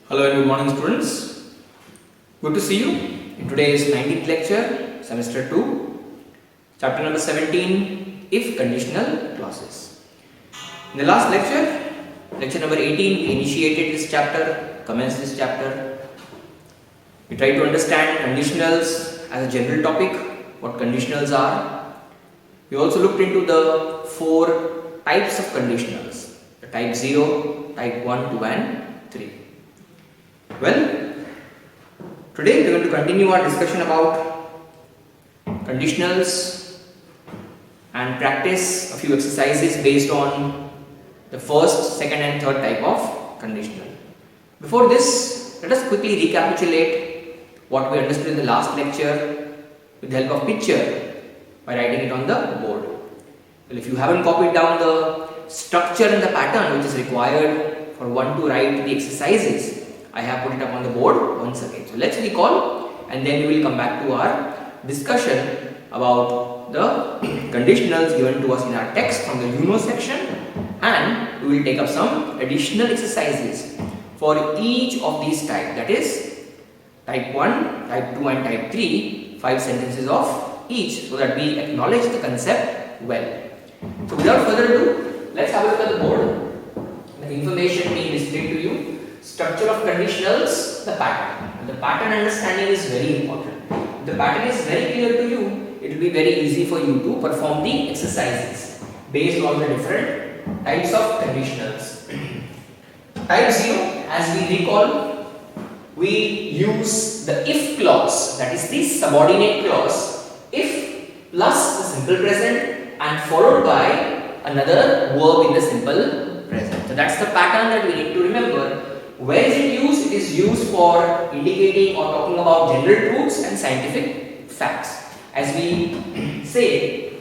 Hello and good morning students. Good to see you in today's 19th lecture, semester 2, chapter number 17, if conditional clauses. In the last lecture, lecture number 18, we initiated this chapter, commenced this chapter. We tried to understand conditionals as a general topic, what conditionals are. We also looked into the 4 types of conditionals, the type 0, type 1, 2 and 3. Well, today we are going to continue our discussion about conditionals and practice a few exercises based on the first, second and third type of conditional. Before this, let us quickly recapitulate what we understood in the last lecture with the help of picture by writing it on the board. Well, if you haven't copied down the structure and the pattern which is required for one to write the exercises, I have put it up on the board once again. So let's recall and then we will come back to our discussion about the conditionals given to us in our text from the you know section, and we will take up some additional exercises for each of these types, that is type 1, type 2 and type 3, 5 sentences of each, so that we acknowledge the concept well. So without further ado, let's have a look at the board. The information being displayed to you. Structure of conditionals, the pattern. And the pattern understanding is very important. If the pattern is very clear to you, it will be very easy for you to perform the exercises based on the different types of conditionals. Type 0, as we recall, we use the if clause, that is the subordinate clause, if plus the simple present and followed by another verb in the simple present. So that's the pattern that we need to remember. Where is it used? It is used for indicating or talking about general truths and scientific facts. As we say,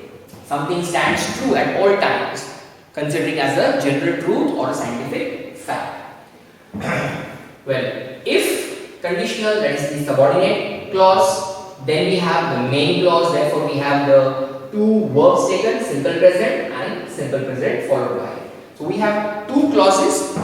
something stands true at all times, considering as a general truth or a scientific fact. Well, if conditional, that is the subordinate clause, then we have the main clause, therefore we have the 2 verbs taken, simple present and simple present followed by. So we have 2 clauses.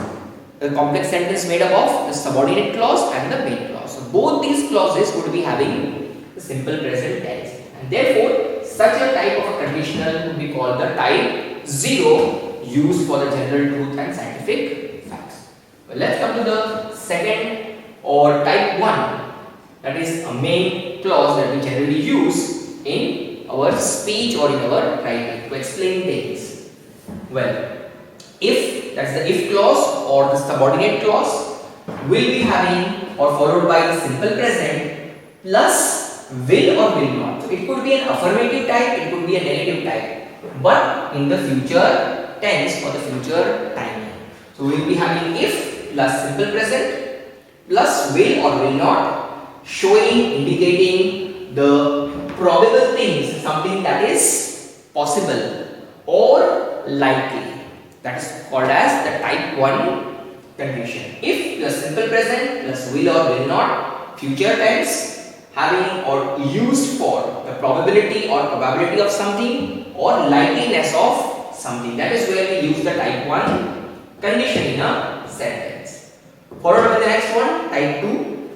The complex sentence made up of the subordinate clause and the main clause. So both these clauses would be having the simple present tense, and therefore such a type of a conditional would be called the type 0, used for the general truth and scientific facts. Well, let's come to the second or type 1, that is a main clause that we generally use in our speech or in our writing to explain things. Well, if, that's the if clause or the subordinate clause, will be having or followed by the simple present plus will or will not. So it could be an affirmative type, it could be a negative type, but in the future tense or the future time. So we will be having if plus simple present plus will or will not, showing, indicating the probable things, something that is possible or likely. That is called as the type 1 condition. If plus simple present plus will or will not, future tense, having or used for the probability or probability of something or likeliness of something. That is where we use the type 1 condition in a sentence. Followed by the next one, type 2.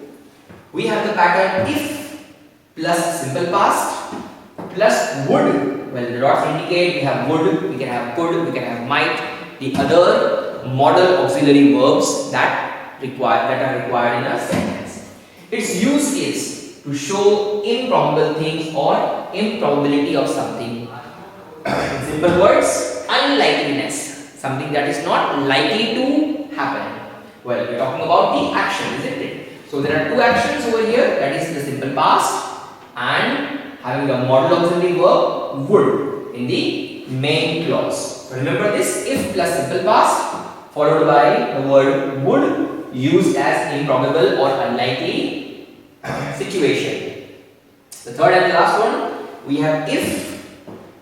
We have the pattern if plus simple past plus would. Well, the dots indicate we have would, we can have could, we can have might. The other modal auxiliary verbs that are required in a sentence. Its use is to show improbable things or improbability of something. In simple words, unlikeliness, something that is not likely to happen. Well, we are talking about the action, isn't it? So there are 2 actions over here, that is the simple past and having the modal auxiliary verb would in the main clause. Remember this, if plus simple past followed by the word would, used as improbable or unlikely situation. The third and the last one, we have if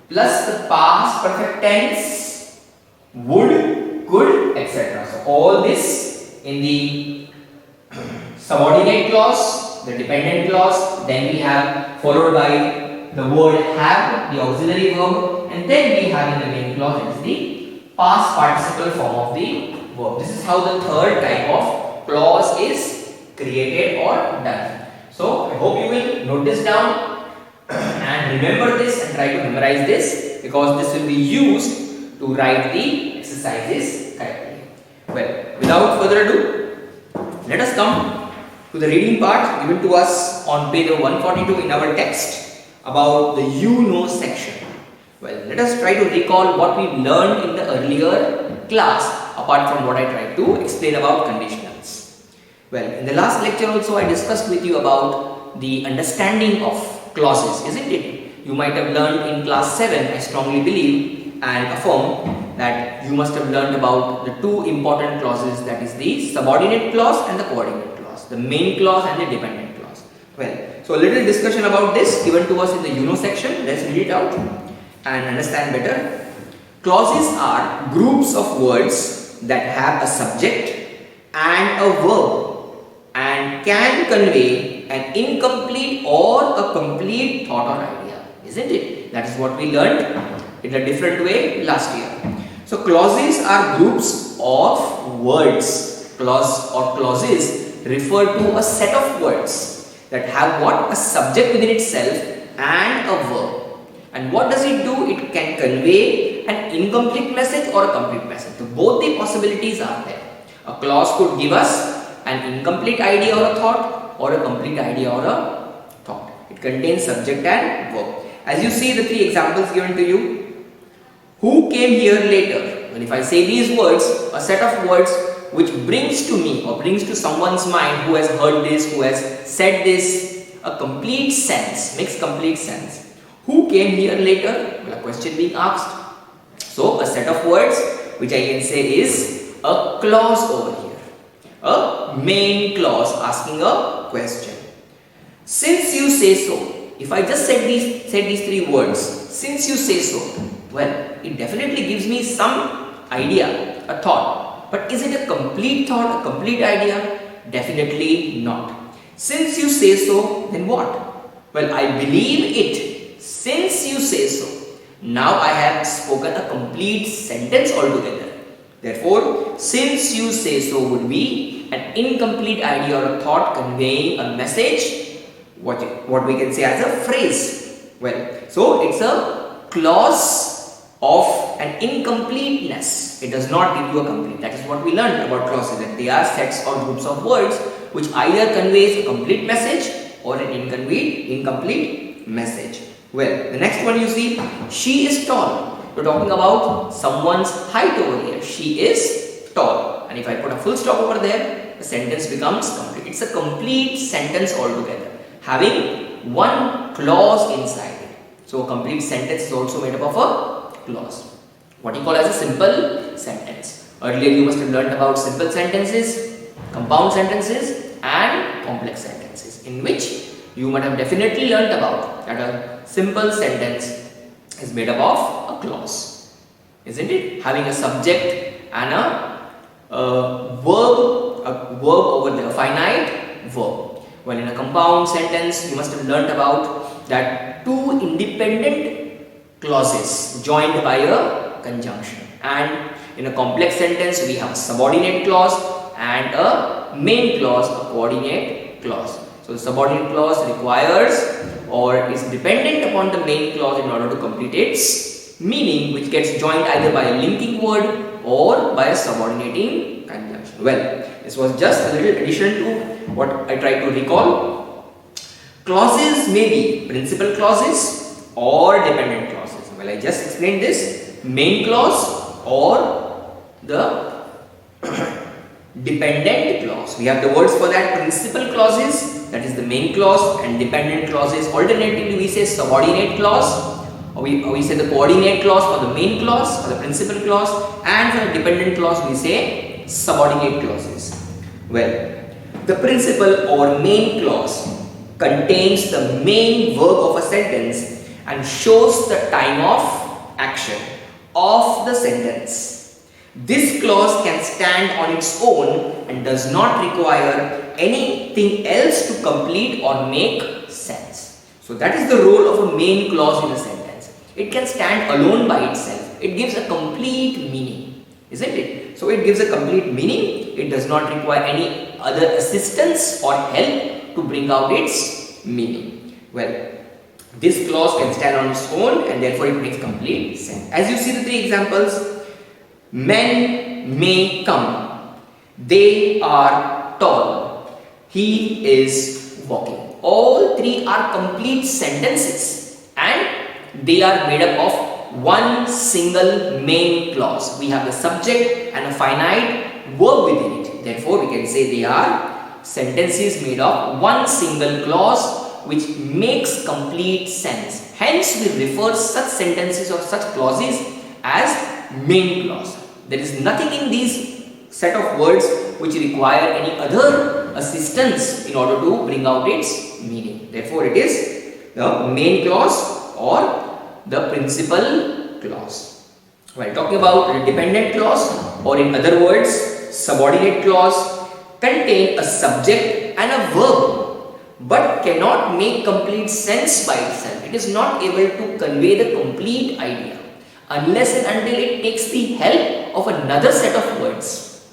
plus the past perfect tense, would, could, etc. So all this in the subordinate clause, the dependent clause, then we have followed by the word have, the auxiliary verb, and then we have in the main clause, it is the past participle form of the verb. This is how the third type of clause clause is created or done. So I hope you will note this down and remember this and try to memorize this, because this will be used to write the exercises correctly. Well, without further ado, let us come to the reading part given to us on page 142 in our text about the you know section. Well, let us try to recall what we learned in the earlier class apart from what I tried to explain about conditionals. Well, in the last lecture also I discussed with you about the understanding of clauses, isn't it? You might have learned in class 7, I strongly believe and affirm that you must have learned about the two important clauses, that is the subordinate clause and the coordinate clause, the main clause and the dependent clause. Well, so a little discussion about this given to us in the you know section. Let's read it out and understand better. Clauses are groups of words that have a subject and a verb and can convey an incomplete or a complete thought or idea, isn't it? That is what we learned in a different way last year. So clauses are groups of words. Clause or clauses refer to a set of words that have what? A subject within itself and a verb. And what does it do? It can convey an incomplete message or a complete message. So both the possibilities are there. A clause could give us an incomplete idea or a thought, or a complete idea or a thought. It contains subject and verb. As you see the three examples given to you. Who came here later? Well, if I say these words, a set of words which brings to me or brings to someone's mind who has heard this, who has said this, a complete sense, makes complete sense. Who came here later? Well, a question being asked. So, a set of words which I can say is a clause over here. A main clause asking a question. Since you say so, if I just said these three words, since you say so, well, it definitely gives me some idea, a thought. But is it a complete thought, a complete idea? Definitely not. Since you say so, then what? Well, I believe it. Since you say so. Now I have spoken a complete sentence altogether. Therefore, since you say so would be an incomplete idea or a thought conveying a message, what we can say as a phrase. Well, so it's a clause of an incompleteness. It does not give you a complete. That is what we learned about clauses, that they are sets or groups of words which either conveys a complete message or an incomplete message. Well, the next one you see, she is tall. We're talking about someone's height over here. She is tall. And if I put a full stop over there, the sentence becomes complete. It's a complete sentence altogether, having one clause inside it. So a complete sentence is also made up of a clause. What you call as a simple sentence. Earlier you must have learned about simple sentences, compound sentences and complex sentences, in which you might have definitely learned about that a simple sentence is made up of a clause, isn't it? Having a subject and a verb over there, a finite verb. Well, in a compound sentence you must have learned about that two independent clauses joined by a conjunction, and in a complex sentence we have a subordinate clause and a main clause, a coordinate clause. So the subordinate clause requires or is dependent upon the main clause in order to complete its meaning, which gets joined either by a linking word or by a subordinating conjunction. Well, this was just a little addition to what I tried to recall. Clauses may be principal clauses or dependent clauses. Well, I just explained this, main clause or the dependent clause. We have the words for that, principal clauses, that is the main clause, and dependent clauses. Alternatively, we say subordinate clause, or we say the coordinate clause for the main clause or the principal clause, and for the dependent clause we say subordinate clauses. Well, the principal or main clause contains the main verb of a sentence and shows the time of action of the sentence. This clause can stand on its own and does not require anything else to complete or make sense. So that is the role of a main clause in a sentence. It can stand alone by itself. It gives a complete meaning. isn't it? So it gives a complete meaning. It does not require any other assistance or help to bring out its meaning. Well, this clause can stand on its own and therefore it makes complete sense. As you see the three examples, men may come, they are tall, he is walking. All three are complete sentences and they are made up of one single main clause. We have the subject and a finite verb within it. Therefore, we can say they are sentences made of one single clause which makes complete sense. Hence, we refer such sentences or such clauses as main clause. There is nothing in these set of words which require any other assistance in order to bring out its meaning. Therefore, it is the main clause or the principal clause. While talking about a dependent clause, or in other words, subordinate clause, contain a subject and a verb but cannot make complete sense by itself. It is not able to convey the complete idea unless and until it takes the help of another set of words.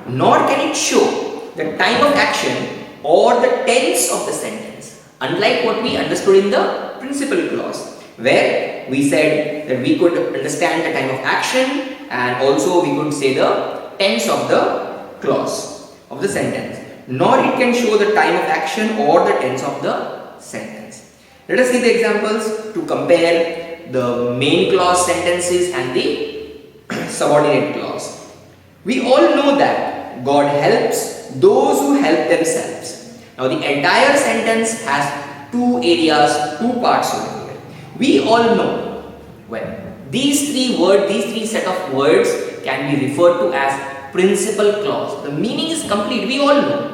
Nor can it show the time of action or the tense of the sentence, unlike what we understood in the principal clause, where we said that we could understand the time of action and also we could say the tense of the clause of the sentence. Nor it can show the time of action or the tense of the sentence. Let us see the examples to compare the main clause sentences and the subordinate clause. We all know that God helps those who help themselves. Now the entire sentence has two areas, two parts over here. We all know, well, these three set of words can be referred to as principal clause. The meaning is complete, we all know.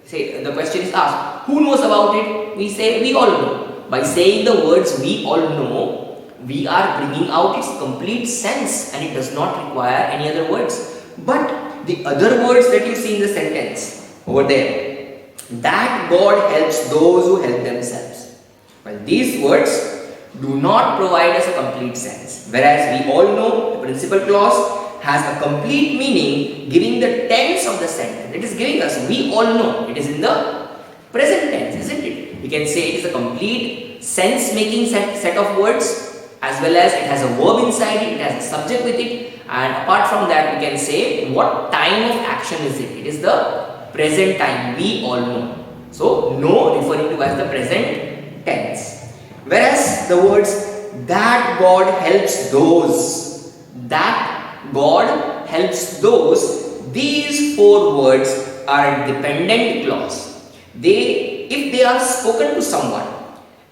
Say, the question is asked, who knows about it? We say we all know. By saying the words we all know, we are bringing out its complete sense and it does not require any other words. But the other words that you see in the sentence over there, that God helps those who help themselves. Well, these words do not provide us a complete sense. Whereas we all know the principal clause has a complete meaning, giving the tense of the sentence. It is giving us, we all know, it is in the present tense, isn't it? We can say it is a complete sense-making set of words, as well as it has a verb inside it, it has a subject with it, and apart from that we can say what time of action is it. It is the present time, we all know. So, know referring to as the present tense. Whereas the words that God helps those, that God helps those, these four words are a dependent clause. If they are spoken to someone,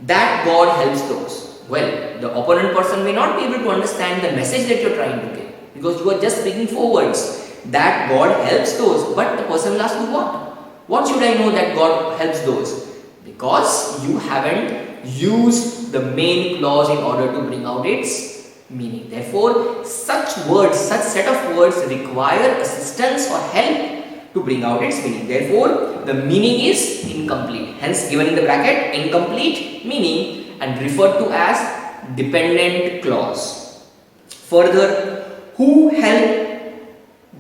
that God helps those, well, the opponent person may not be able to understand the message that you are trying to give, because you are just speaking four words, that God helps those, but the person will ask you what? What should I know that God helps those? Because you haven't used the main clause in order to bring out its meaning. Therefore, such words, such set of words require assistance or help to bring out its meaning. Therefore, the meaning is incomplete. Hence, given in the bracket, incomplete meaning and referred to as dependent clause. Further, who help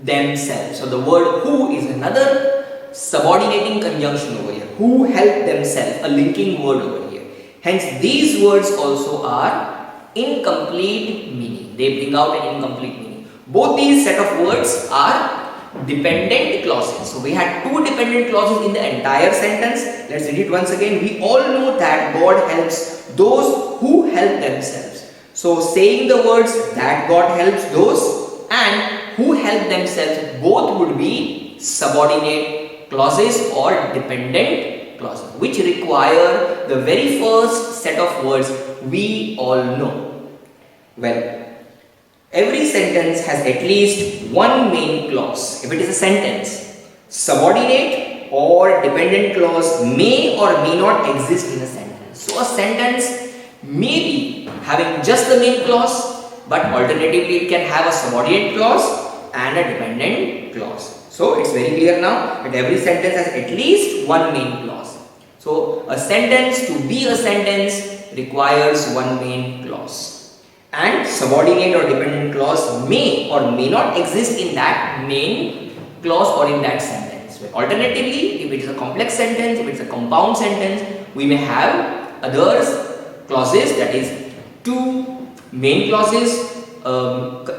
themselves. So, the word who is another subordinating conjunction over here. Who help themselves, a linking word over here. Hence, these words also are incomplete meaning. They bring out an incomplete meaning. Both these set of words are dependent clauses. So we had two dependent clauses in the entire sentence. Let's read it once again. We all know that God helps those who help themselves. So saying the words that God helps those and who help themselves, both would be subordinate clauses or dependent clauses, which require the very first set of words we all know. Well, every sentence has at least one main clause. If it is a sentence, subordinate or dependent clause may or may not exist in a sentence. So, a sentence may be having just the main clause, but alternatively it can have a subordinate clause and a dependent clause. So, it's very clear now that every sentence has at least one main clause. So, a sentence to be a sentence requires one main clause. and subordinate or dependent clause may or may not exist in that main clause or in that sentence. Alternatively, if it is a complex sentence, if it is a compound sentence, we may have other clauses, that is two main clauses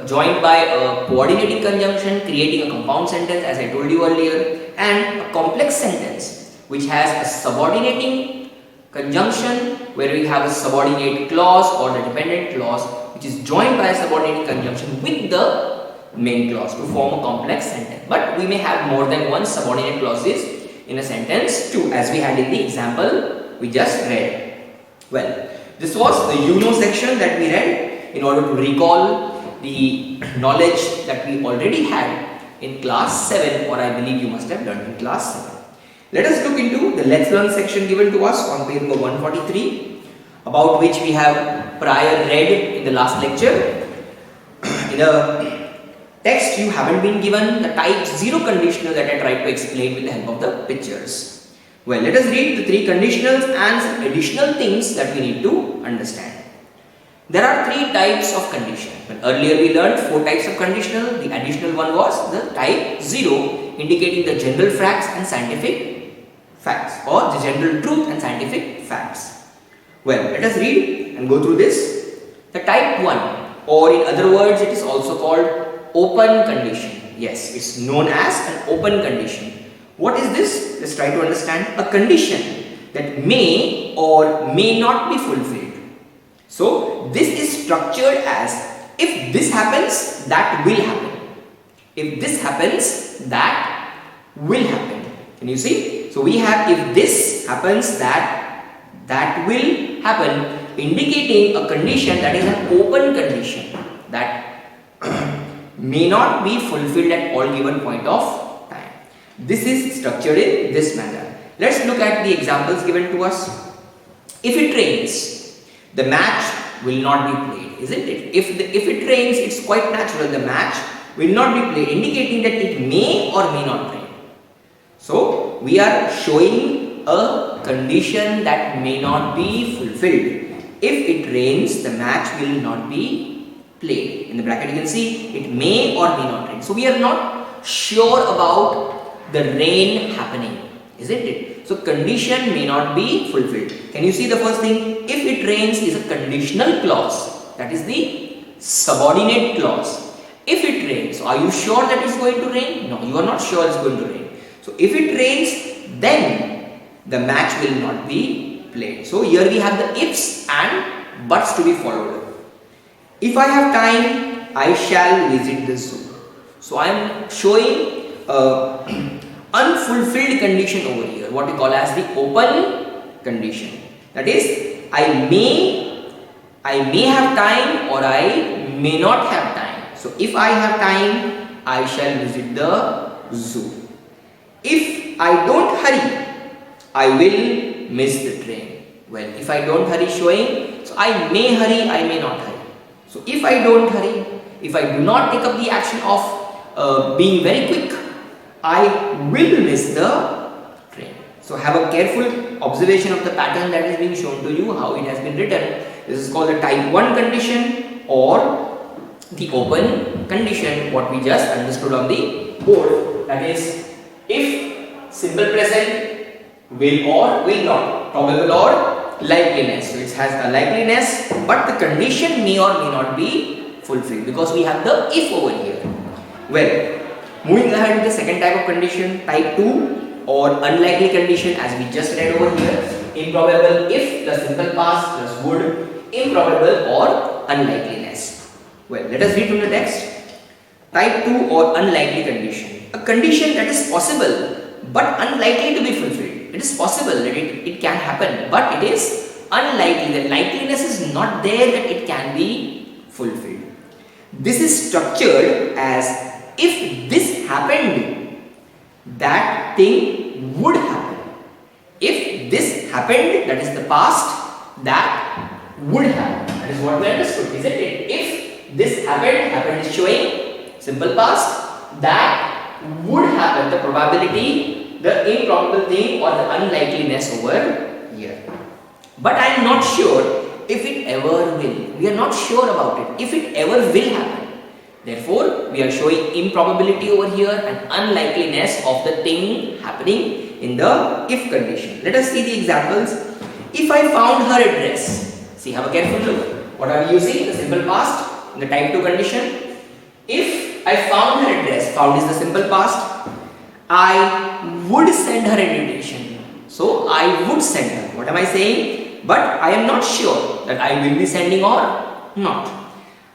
joined by a coordinating conjunction creating a compound sentence, as I told you earlier, and a complex sentence which has a subordinating conjunction where we have a subordinate clause or the dependent clause which is joined by a subordinating conjunction with the main clause to form a complex sentence. But we may have more than one subordinate clauses in a sentence too, as we had in the example we just read. Well, this was the you know section that we read in order to recall the knowledge that we already had in class 7, or I believe you must have learned in class 7. Let us look into the let's learn section given to us on page number 143, about which we have prior read in the last lecture. In the text you haven't been given the type 0 conditional that I tried to explain with the help of the pictures. Well, let us read the 3 conditionals and some additional things that we need to understand. There are 3 types of condition. Earlier we learned 4 types of conditional. The additional one was the type 0, indicating the general facts and scientific facts, or the general truth and scientific facts. Well, let us read and go through this. The type 1, or in other words it is also called open condition. Yes, it's known as an open condition. What is this? Let's try to understand. A condition that may or may not be fulfilled. So this is structured as, if this happens, that will happen. If this happens, that will happen. Can you see? So we have, if this happens, that will happen, indicating a condition that is an open condition that may not be fulfilled at all given point of time. This is structured in this manner. Let's look at the examples given to us. If it rains, the match will not be played, isn't it? If it rains, it's quite natural, the match will not be played, indicating that it may or may not rain. So we are showing a condition that may not be fulfilled. If it rains, the match will not be played. In the bracket you can see it may or may not rain. So we are not sure about the rain happening, isn't it? So condition may not be fulfilled. Can you see the first thing? If it rains is a conditional clause, that is the subordinate clause. If it rains, are you sure that it's going to rain? No, you are not sure it's going to rain. So if it rains, then the match will not be played. So here we have the ifs and buts to be followed. If I have time, I shall visit the zoo. So I am showing unfulfilled condition over here, what we call as the open condition. That is, I may have time or I may not have time. So if I have time, I shall visit the zoo. If I don't hurry, I will miss the train. Well, if I don't hurry showing, so I may hurry, I may not hurry. So if I don't hurry, if I do not take up the action of being very quick, I will miss the train. So have a careful observation of the pattern that is being shown to you, how it has been written. This is called the type 1 condition or the open condition, what we just understood on the board. That is, if simple present, will or will not, probable or likeliness. So it has a likeliness, but the condition may or may not be fulfilled because we have the if over here. Well, moving ahead to the second type of condition, type 2 or unlikely condition, as we just read over here. Improbable if plus simple past plus would, improbable or unlikeliness. Well, let us read from the text. Type 2 or unlikely condition. A condition that is possible but unlikely to be fulfilled. It is possible that it can happen, but it is unlikely. The likeliness is not there that it can be fulfilled. This is structured as, if this happened, that thing would happen. If this happened, that is the past, that would happen. That is what we understood, isn't it? If this happened is showing simple past, that would happen, the probability, the improbable thing or the unlikeliness over here. But I am not sure if it ever will. We are not sure about it, if it ever will happen. Therefore, we are showing improbability over here and unlikeliness of the thing happening in the if condition. Let us see the examples. If I found her address, see, have a careful look. What are we using? The simple past in the type 2 condition. If I found her address, found is the simple past, I would send her an invitation. So, I would send her. What am I saying? But I am not sure that I will be sending or not.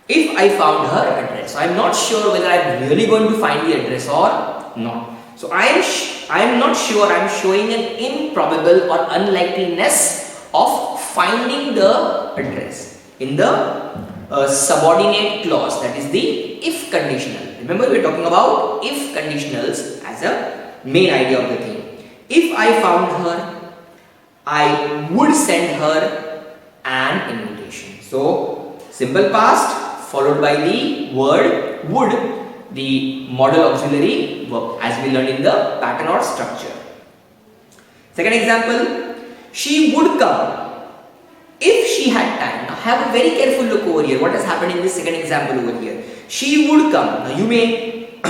If I found her address, so I am not sure whether I am really going to find the address or not. So I am not sure. I am showing an improbable or unlikeliness of finding the address in the subordinate clause, that is the if conditional. Remember, we are talking about if conditionals as a main idea of the thing. If I found her, I would send her an invitation. So simple past followed by the word would, the modal auxiliary verb, as we learned in the pattern or structure. Second example, she would come if she had time. Now have a very careful look over here. What has happened in this second example over here? She would come. Now you may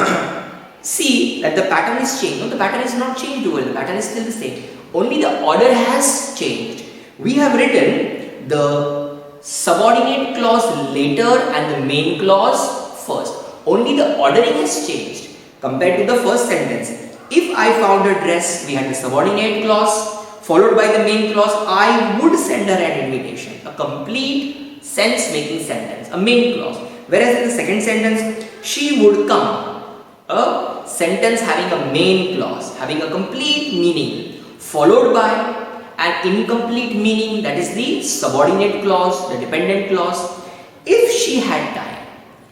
see that the pattern is changed. No, the pattern is not changed over here. The pattern is still the same. Only the order has changed. We have written the subordinate clause later and the main clause first. Only the ordering has changed compared to the first sentence. If I found a dress, we had the subordinate clause followed by the main clause. I would send her an invitation. A complete sense-making sentence, a main clause. Whereas in the second sentence, she would come, a sentence having a main clause, having a complete meaning, followed by an incomplete meaning, that is the subordinate clause, the dependent clause, if she had time.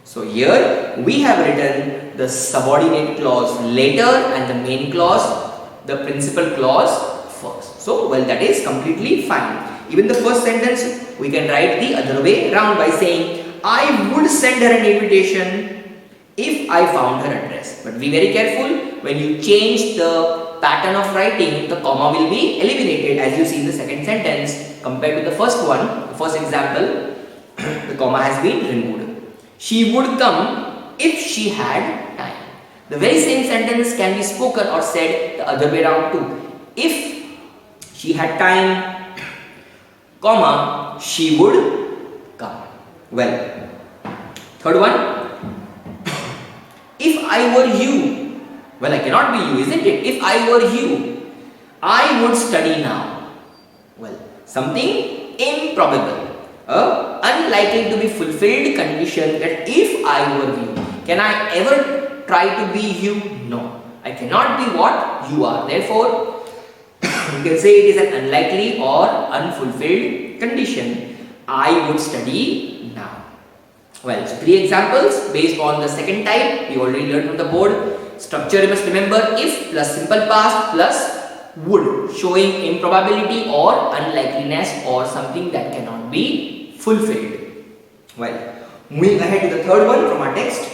So here we have written the subordinate clause later and the main clause, the principal clause first. So well, that is completely fine. Even the first sentence we can write the other way around by saying I would send her an invitation if I found her address. But be very careful, when you change the pattern of writing, the comma will be eliminated, as you see in the second sentence compared to the first one, the first example, the comma has been removed. She would come if she had time. The very same sentence can be spoken or said the other way around too. If she had time, comma, she would come. Well, third one, if I were you, well, I cannot be you, isn't it? If I were you, I would study now. Well, something improbable, unlikely to be fulfilled condition, that if I were you. Can I ever try to be you? No. I cannot be what you are. Therefore, you can say it is an unlikely or unfulfilled condition. I would study now. Well, so 3 examples based on the second type. We already learned from the board. Structure, you must remember if plus simple past plus would, showing improbability or unlikeliness or something that cannot be fulfilled. Well, moving ahead to the third one from our text.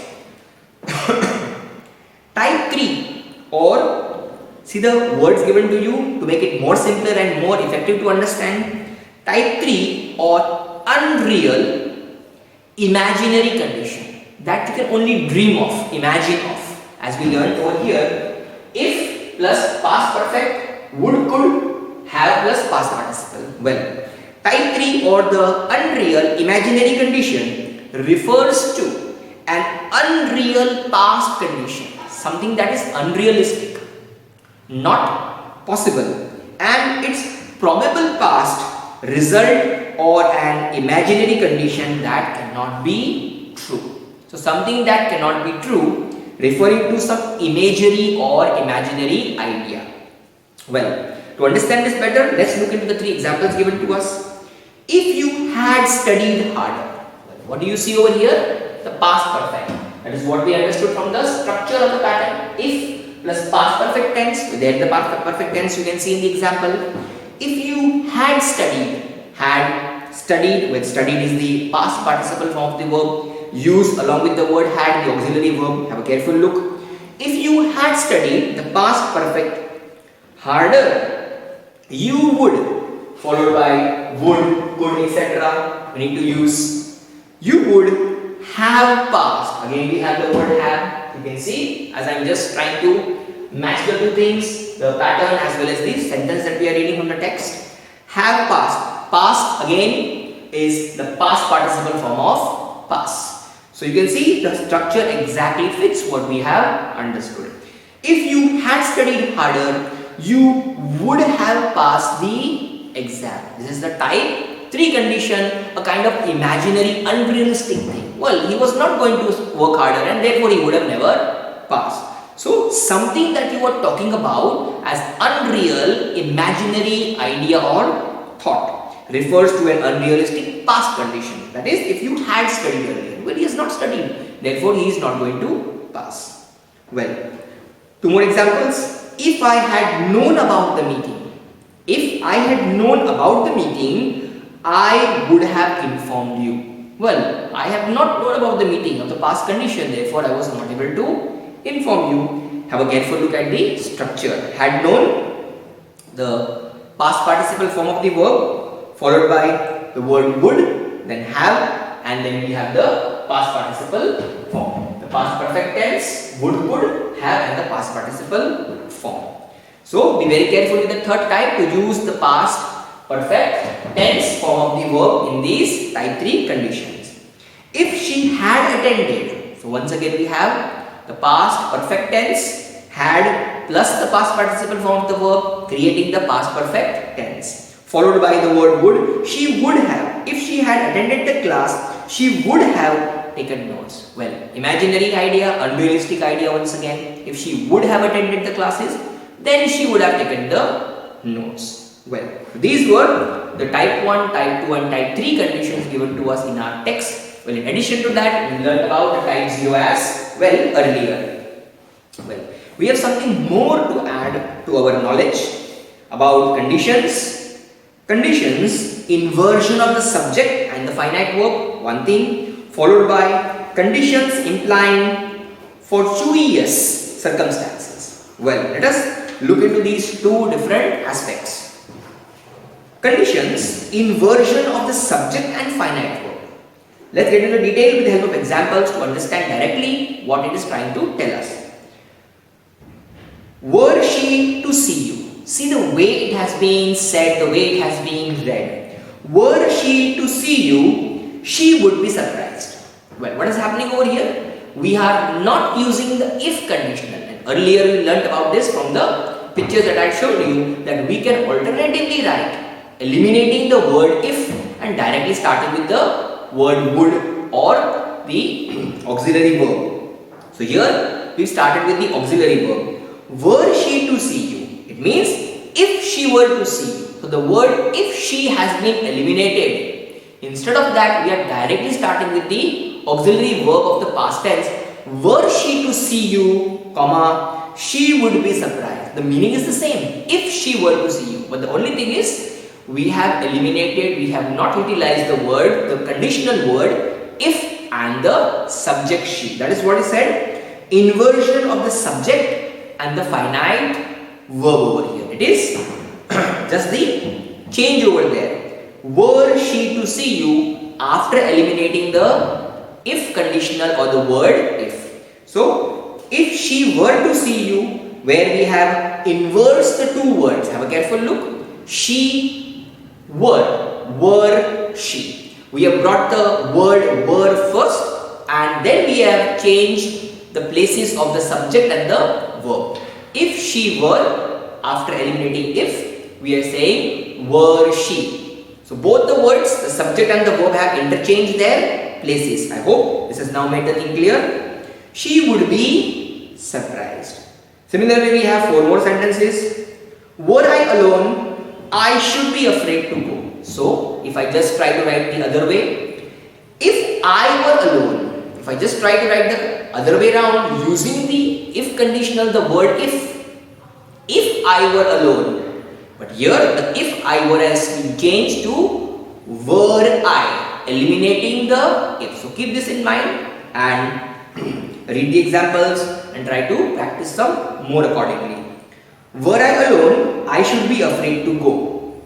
Type 3, or see the words given to you to make it more simpler and more effective to understand. Type 3 or unreal imaginary condition that you can only dream of, imagine of. As we learned over here, if plus past perfect, would, could, have plus past participle. Well, type 3 or the unreal imaginary condition refers to an unreal past condition, something that is unrealistic, not possible, and its probable past result or an imaginary condition that cannot be true. So something that cannot be true, referring to some imagery or imaginary idea. Well, to understand this better, let's look into the 3 examples given to us. If you had studied harder, what do you see over here? The past perfect. That is what we understood from the structure of the pattern. If plus past perfect tense, there the past perfect tense you can see in the example. If you had studied, when studied is the past participle form of the verb, used along with the word had, the auxiliary verb. Have a careful look. If you had studied, the past perfect, harder, you would followed by would, could, etc. We need to use you would have passed. Again we have the word have. You can see as I am just trying to match the two things, the pattern as well as the sentence that we are reading from the text. Have passed. Passed again is the past participle form of pass. So you can see the structure exactly fits what we have understood. If you had studied harder, you would have passed the exam. This is the type 3 condition, a kind of imaginary, unrealistic thing. Well, he was not going to work harder and therefore he would have never passed. So something that you are talking about as unreal, imaginary idea or thought refers to an unrealistic past condition. That is, if you had studied earlier. Well, he has not studied, therefore he is not going to pass. Well, 2 more examples. If I had known about the meeting, if I had known about the meeting, I would have informed you. Well, I have not known about the meeting of the past condition, therefore I was not able to inform you. Have a careful look at the structure. Had known, the past participle form of the verb, followed by the word would, then have, and then we have the past participle form. The past perfect tense, would, have, and the past participle form. So be very careful with the third type to use the past perfect tense form of the verb in these type 3 conditions. If she had attended, so once again we have the past perfect tense had plus the past participle form of the verb creating the past perfect tense, followed by the word would. She would have, if she had attended the class, she would have taken notes. Well, imaginary idea, unrealistic idea once again. If she would have attended the classes, then she would have taken the notes. Well, these were the type 1, type 2 and type 3 conditions given to us in our text. Well, in addition to that, we learned about the type 0 as well earlier. Well, we have something more to add to our knowledge about conditions. Conditions, inversion of the subject and the finite verb, one thing, followed by conditions implying fortuitous circumstances. Well, let us look into these 2 different aspects. Conditions, inversion of the subject and finite verb. Let's get into detail with the help of examples to understand directly what it is trying to tell us. Were she to see you? See the way it has been said, the way it has been read. Were she to see you, she would be surprised. Well, what is happening over here? We are not using the if conditional. And earlier we learnt about this from the pictures that I showed you, that we can alternatively write eliminating the word if and directly starting with the word would or the auxiliary verb. So here we started with the auxiliary verb. Were she to see you? It means if she were to see you. So the word if she has been eliminated. Instead of that, we are directly starting with the auxiliary verb of the past tense. Were she to see you, comma, she would be surprised. The meaning is the same. If she were to see you. But the only thing is, we have eliminated, we have not utilized the word, the conditional word if and the subject she. That is what is said. Inversion of the subject and the finite verb over here. It is just the change over there. Were she to see you after eliminating the if conditional or the word if. So, if she were to see you, where we have inversed the 2 words. Have a careful look. She were she. We have brought the word were first and then we have changed the places of the subject and the verb. If she were, after eliminating if, we are saying were she. So both the words, the subject and the verb have interchanged their places. I hope this has now made the thing clear. She would be surprised. Similarly, we have 4 more sentences. Were I alone, I should be afraid to go. So, if I just try to write the other way, if I were alone, if I just try to write the other way around using the if conditional, the word if I were alone. But here, the if I were has been changed to were I, eliminating the if. So, keep this in mind and read the examples and try to practice some more accordingly. Were I alone, I should be afraid to go.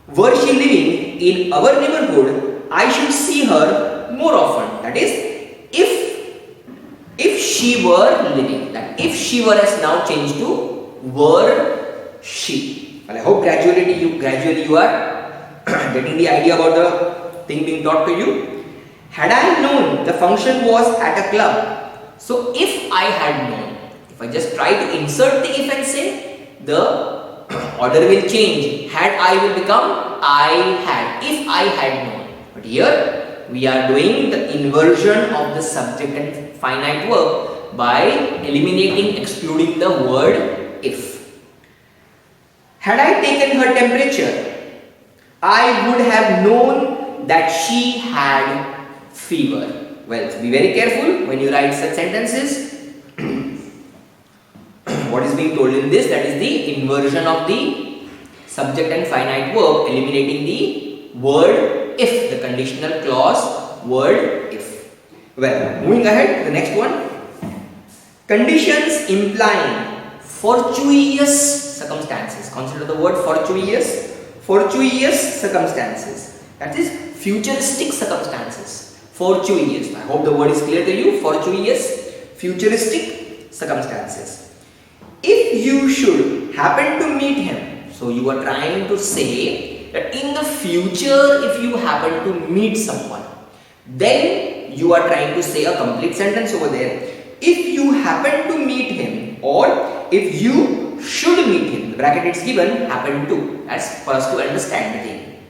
Were she living in our neighborhood, I should see her more often. That is, if she were living, that if she were has now changed to were she. Well, I hope gradually you are getting the idea about the thing being taught to you. Had I known the function was at a club, so if I had known, if I just try to insert the if and say, the order will change. Had I will become I had, if I had known. But here we are doing the inversion of the subject and finite verb by eliminating, excluding the word if. Had I taken her temperature, I would have known that she had fever. Well, be very careful when you write such sentences. What is being told in this? That is the inversion of the subject and finite verb, eliminating the word if, the conditional clause word if. Well, moving ahead to the next one. Conditions implying fortuitous circumstances. Consider the word fortuitous. Fortuitous circumstances. That is futuristic circumstances. Fortuitous. I hope the word is clear to you. Fortuitous, futuristic circumstances. If you should happen to meet him, so you are trying to say that in the future, if you happen to meet someone, then you are trying to say a complete sentence over there. If you happen to meet him, or if you should meet him, the bracket is given, happen to. That's for us to understand the thing.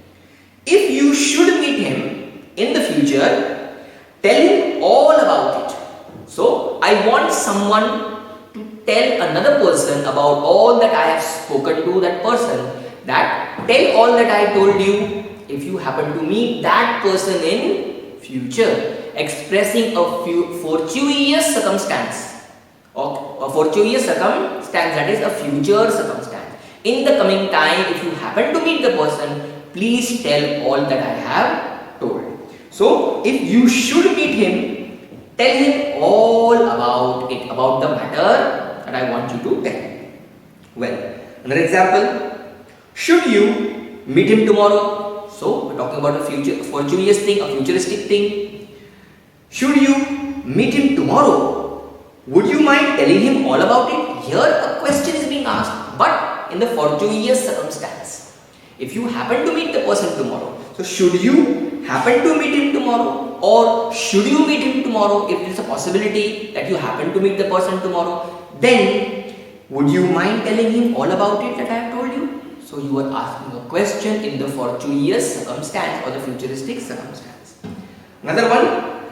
If you should meet him in the future, tell him all about it. So I want someone to tell another person about all that I have spoken to that person. That tell all that I told you if you happen to meet that person in future, expressing a fortuitous circumstance, or a fortuitous circumstance, that is a future circumstance. In the coming time, if you happen to meet the person, please tell all that I have told. So if you should meet him, tell him all about it, about the matter that I want you to tell. Well, another example. Should you meet him tomorrow? So we're talking about a fortuitous thing, a futuristic thing. Should you meet him tomorrow? Would you mind telling him all about it? Here a question is being asked, but in the fortuitous circumstance. If you happen to meet the person tomorrow, so should you happen to meet him tomorrow, or should you meet him tomorrow? If there is a possibility that you happen to meet the person tomorrow, then would you mind telling him all about it that I have told you? So you are asking a question in the fortuitous circumstance or the futuristic circumstance. Another one.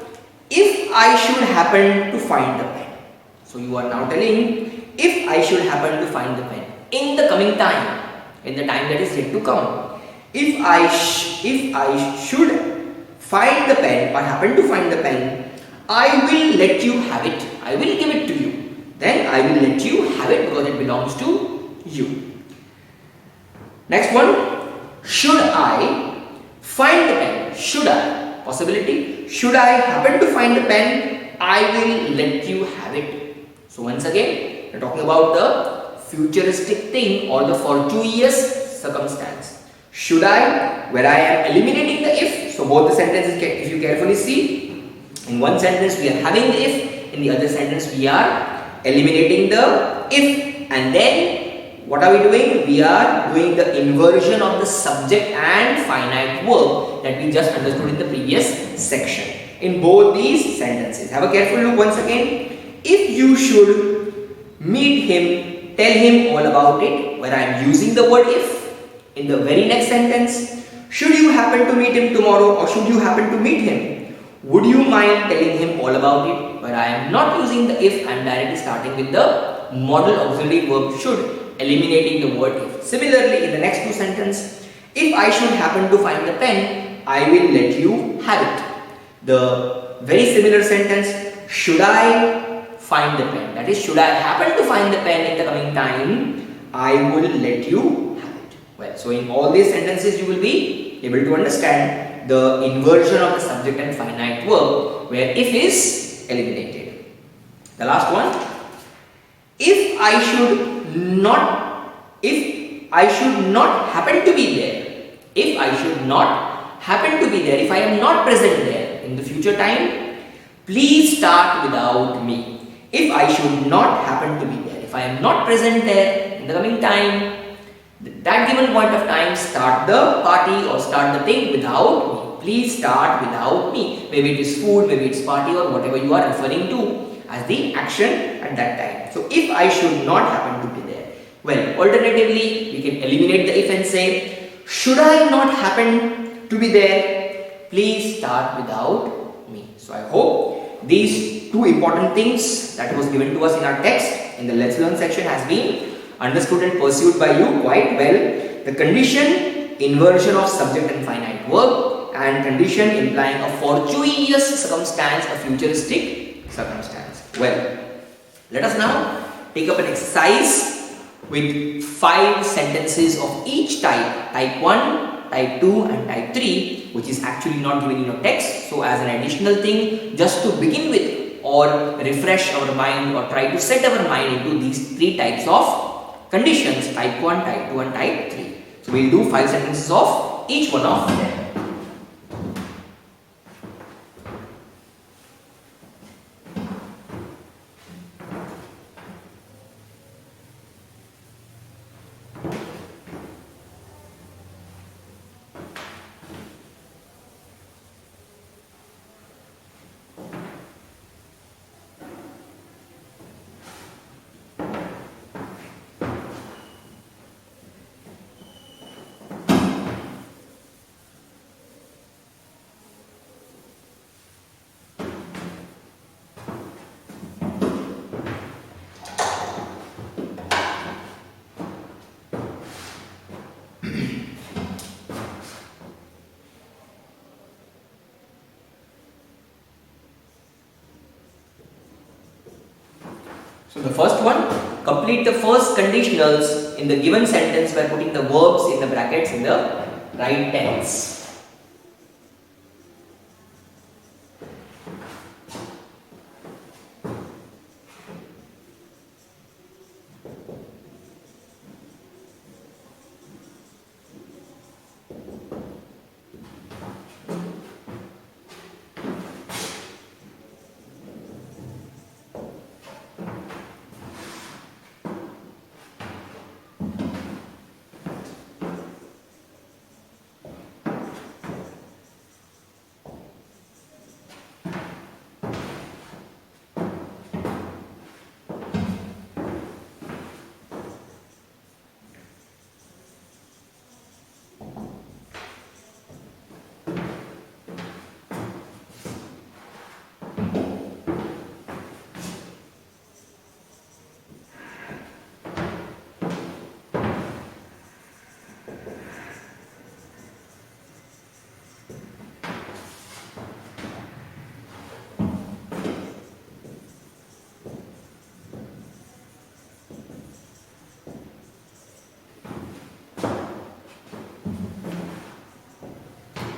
If I should happen to find the pen. So you are now telling, if I should happen to find the pen in the coming time, in the time that is yet to come. If I should find the pen or happen to find the pen, I will let you have it. I will give it to you. Then I will let you have it because it belongs to you. Next one. Should I find the pen? Should I? Possibility. Should I happen to find the pen, I will let you have it. So once again, we are talking about the futuristic thing or the fortuitous circumstance. Should I, where I am eliminating the if. So both the sentences, if you carefully see, in one sentence we are having the if, in the other sentence we are eliminating the if, and then what are we doing? We are doing the inversion of the subject and finite verb that we just understood in the previous section. In both these sentences, have a careful look once again. If you should meet him, tell him all about it, where I am using the word if. In the very next sentence, should you happen to meet him tomorrow, or should you happen to meet him, would you mind telling him all about it, where I am not using the if, I am directly starting with the modal auxiliary verb should, eliminating the word if. Similarly, in the next two sentences, if I should happen to find the pen, I will let you have it. The very similar sentence, should I find the pen, that is, should I happen to find the pen in the coming time, I will let you have it. Well, so in all these sentences you will be able to understand the inversion of the subject and finite verb where if is eliminated. The last one, if I should not happen to be there, If I should not happen to be there, if I am not present there in the future time, please start without me. If I should not happen to be there, if I am not present there in the coming time, that given point of time, start the party or start the thing without me. Please start without me. Maybe it is food, maybe it's party or whatever you are referring to as the action at that time. So if I should not happen to be there. Well, alternatively, we can eliminate the if and say, should I not happen to be there, please start without me. So I hope these two important things that was given to us in our text in the Let's Learn section has been understood and pursued by you quite well. The condition, inversion of subject and finite verb, and condition implying a fortuitous circumstance, a futuristic circumstance. Well, let us now take up an exercise with 5 sentences of each type, type 1, type 2 and type 3, which is actually not given in your text. So as an additional thing, just to begin with or refresh our mind or try to set our mind into these 3 types of conditions, type 1, type 2 and type 3. So we will do 5 sentences of each one of them. So the first one, complete the first conditionals in the given sentence by putting the verbs in the brackets in the right tense.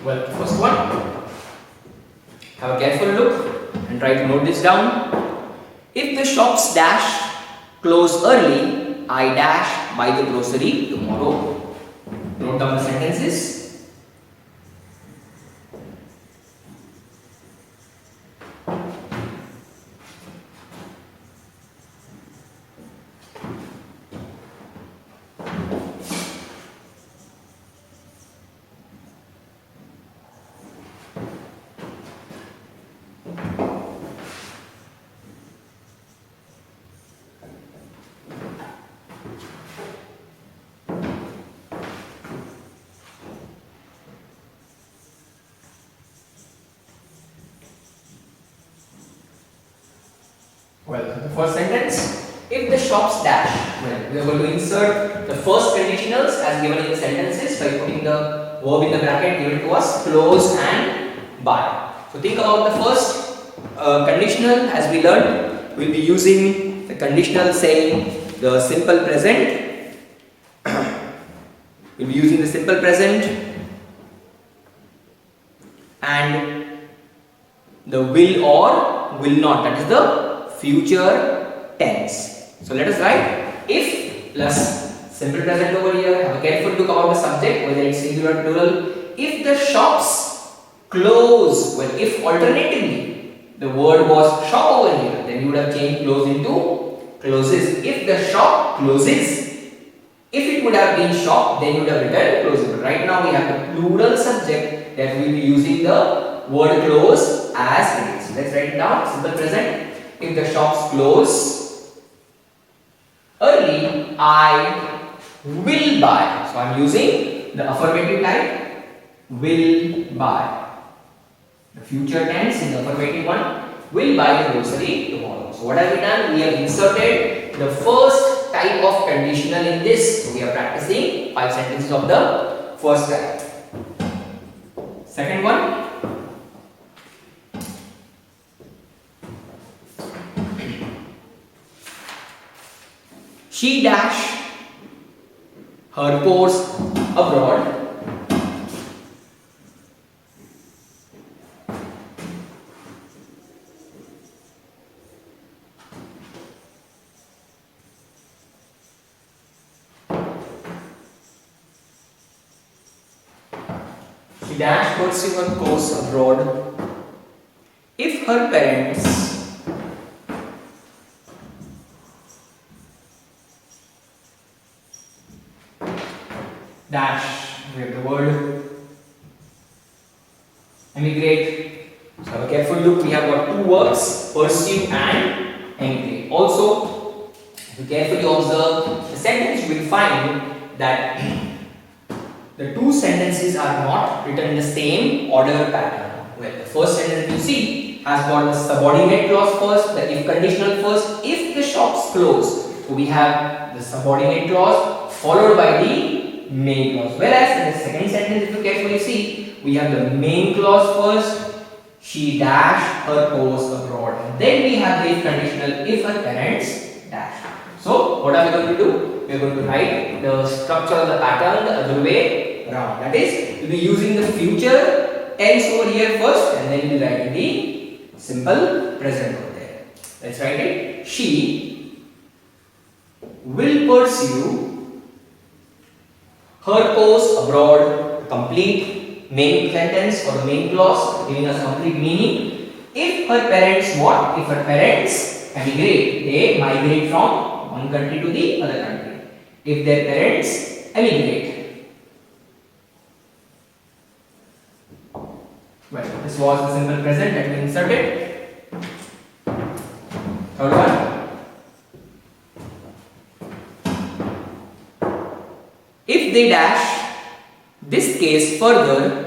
Well, first one, have a careful look and try to note this down. If the shops dash close early, I dash buy the grocery tomorrow. Note down the sentences. Well, the first sentence, if the shops dash, well, we are going to insert the first conditionals as given in the sentences by putting the verb in the bracket given to us, close and buy. So think about the first conditional as we learned. We will be using the conditional saying the simple present. We will be using the simple present and the will or will not, that is the future tense. So let us write if plus simple present over here. Have a careful look about the subject, whether it's singular or plural. If the shops close, well, if alternatively the word was shop over here, then you would have changed close into closes. If the shop closes, if it would have been shop, then you would have written closes. But right now we have the plural subject that we will be using the word close as it is. Let's write it down. Simple present. If the shops close early, I will buy. So I am using the affirmative type. Will buy. The future tense in the affirmative one. Will buy the grocery tomorrow. So what have we done? We have inserted the first type of conditional in this. So we are practicing 5 sentences of the first type. Second one. She dashed her course abroad. She dashed pursue her course abroad if her parents dash, we have the word emigrate. So have a careful look, we have got two verbs, pursue and emigrate. Also, if you carefully observe the sentence, you will find that the two sentences are not written in the same order pattern. Well, the first sentence you see has got the subordinate clause first, the if conditional first, if the shops close. So we have the subordinate clause followed by the main clause. Whereas in the second sentence, if you carefully see, we have the main clause first, she dashed her course abroad. And then we have the if conditional, if her parents dash. So what are we going to do? We are going to write the structure of the pattern the other way around. That is, we will be using the future tense over here first, and then we will write the simple present over there. Let's write it. She will pursue her course abroad. Complete main sentence or main clause giving us complete meaning. If her parents what? If her parents emigrate, they migrate from one country to the other country. If their parents emigrate. Well, this was the simple present that we inserted. Third one. If they dash this case further,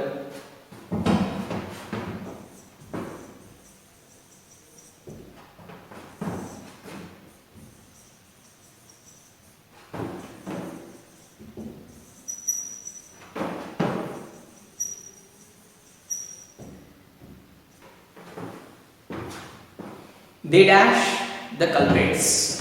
they dash the culprits.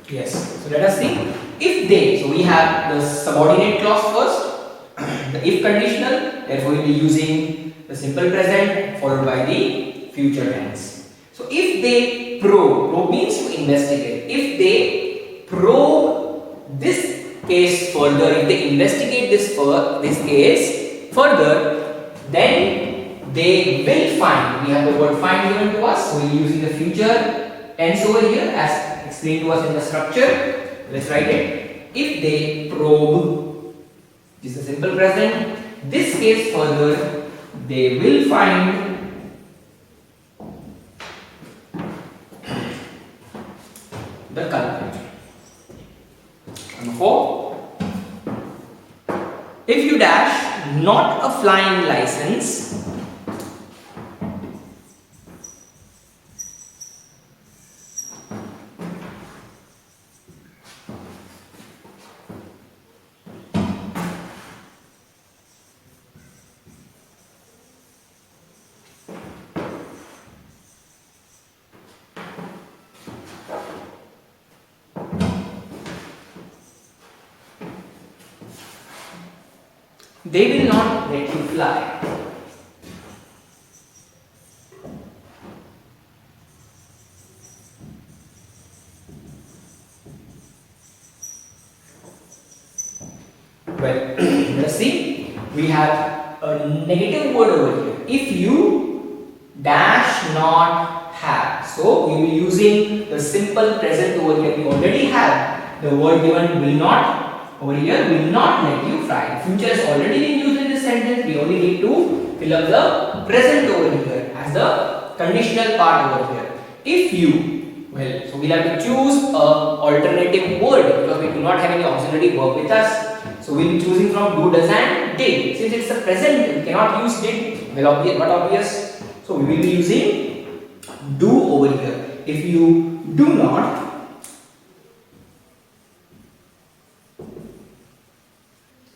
Yes, so let us see. If they, so we have the subordinate clause first, the if conditional, therefore we will be using the simple present followed by the future tense. So if they probe means to investigate. If they probe this case further, if they investigate this case further, then they will find. We have the word find given to us, so we are using the future tense over here as explained to us in the structure. Let's write it. If they probe, this is a simple present, this case further, they will find the culprit. Number 4. If you dash not a flying license, they will not let you fly. Well, let's see. We have a negative word over here. If you dash not have. So we will be using the simple present over here. We already have the word given will not over here, will not let you fly. Future has already been used in this sentence. We only need to fill up the present over here as the conditional part over here. If you, well, so we'll have to choose a alternative word because we do not have any auxiliary verb with us. So we'll be choosing from do, does and did. Since it's a present, we cannot use did. Well, what obvious? So we will be using do over here. If you do not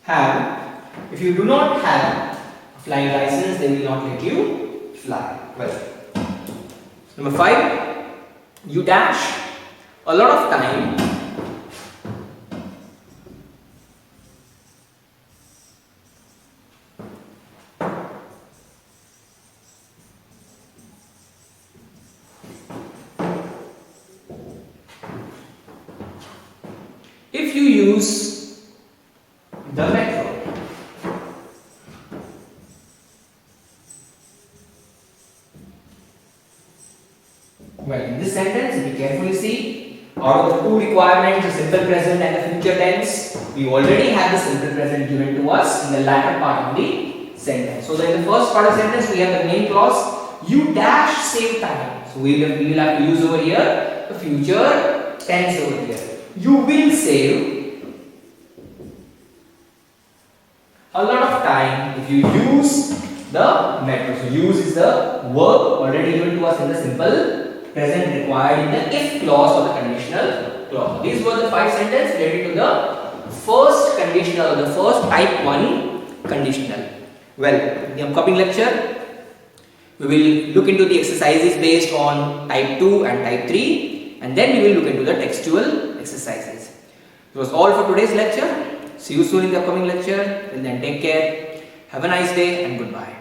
have, if you do not have a flying license, they will not let you fly. Well, number 5, you dash a lot of time if you use the metro. Well, in this sentence, if you carefully see, out of the two requirements, the simple present and the future tense, we already have the simple present given to us in the latter part of the sentence. So, in the first part of the sentence, we have the main clause, you dash save time. So, we will have to use over here the future tense over here. You will save a lot of time if you use the metro. So, use is the verb already given to us in the simple present required in the if clause or the conditional clause. These were the 5 sentences related to the first conditional, the first type 1 conditional. Well, in the upcoming lecture, we will look into the exercises based on type 2 and type 3, and then we will look into the textual exercises. It was all for today's lecture. See you soon in the upcoming lecture. Till then, take care. Have a nice day and goodbye.